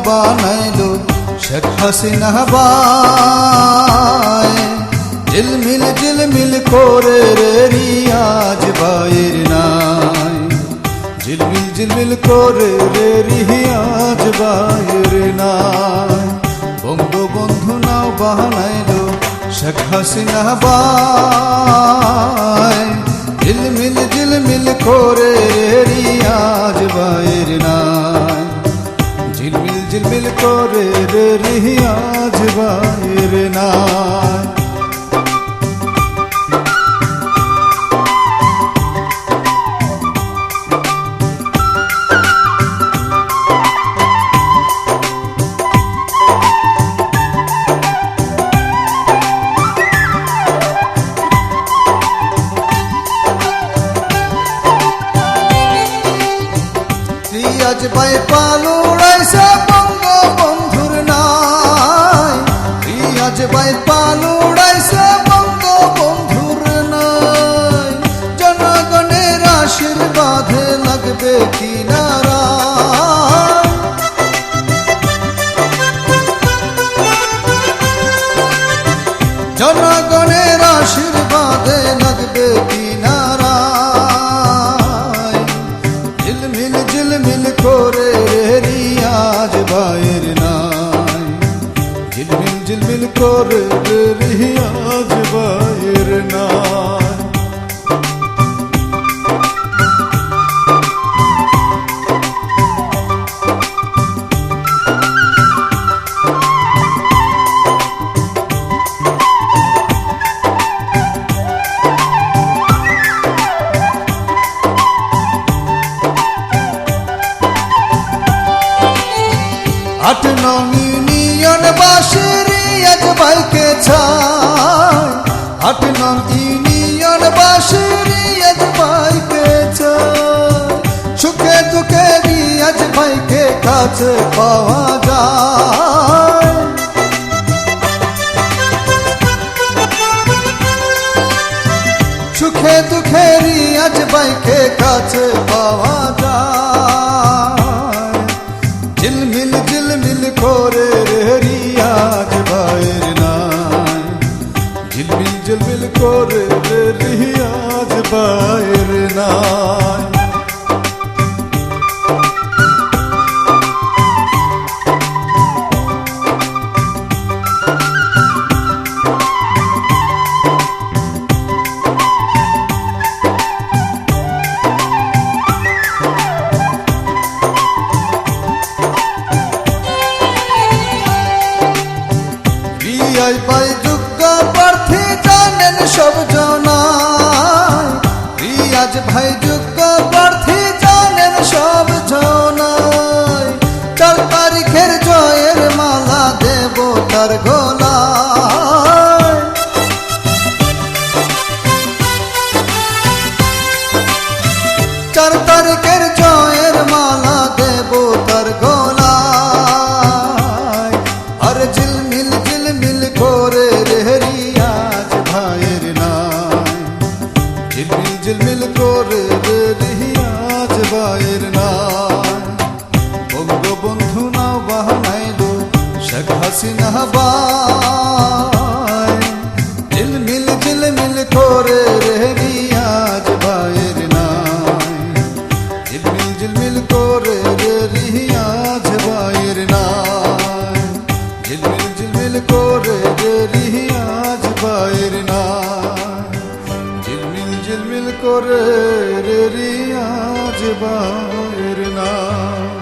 বানাইলো শেখ হাসিনা বাই। ঝিলমিল ঝিলমিল করে রে রিয়াজ ভাইয়ের নাই, ঝিলমিল ঝিলমিল করে রে রিয়াজ ভাইয়ের নাই। বঙ্গবন্ধু নাও বানাইলো শেখ হাসিনা বাই। ঝিলমিল ঝিলমিল করে রে রিয়াজ ভাইয়ের নাই, ঝিলমিল ঝিলমিল করে রে রিয়াজ ভাইয়ের নাই। রিয়াজ ভাই পাল উড়াইছে বঙ্গবন্ধুর নাই, রিয়াজ ভাই পাল উড়াইছে বঙ্গবন্ধুর নাই। জনগণের আশীর্বাদে লাগবে কিনারা, জনগণের আশীর্বাদে লাগবে কিনারা। ঝিলমিল ঝিলমিল করে রে রিয়াজ ভাইয়ের নাই, ঝিলমিল ঝিলমিল করে রে রিয়াজ ভাইয়ের নাই। আট নং ইউনিয়ন বাসী রিয়াজ ভাইকে চায়, আট নং ইউনিয়ন বাসী রিয়াজ ভাইকে চায়। সুখে দুঃখে রিয়াজ ভাইকে কাছে পাওয়া যায়, সুখে দুঃখে রিয়াজ ভাইকে কাছে পাওয়া যায়। ঝিলমিল ঝিলমিল করে রে রিয়াজ ভাইয়ের নাই, ঝিলমিল ঝিলমিল করে রে রিয়াজ ভাইয়ের নাই। রিয়াজ ভাই যোগ্য প্রার্থী জানেন সব জনায়, রিয়াজ ভাই যোগ্য প্রার্থী জানেন সব জনায়। 4 তারিখের জয়ের মালা দেব তার গলায়, 4 তারিখের জয়ের মালা দেব তার গলায়। আর ঝিলমিল ঝিলমিল করে রে রিয়াজ ভাইয়ের নাই, ঝিলমিল ঝিলমিল করে রে রিয়াজ ভাইয়ের নাই। বঙ্গবন্ধু নাও বানাইলো শেখ হাসিনা বাই। ঝিলমিল ঝিলমিল করে রে রিয়াজ ভাইয়ের নাই, ঝিলমিল ঝিলমিল করে রে রিয়াজ ভাইয়ের নাই, ঝিলমিল ঝিলমিল করে রে রিয়াজ ভাইয়ের নাই, ঝিলমিল ঝিলমিল করে রে রিয়াজ ভাইয়ের নাই।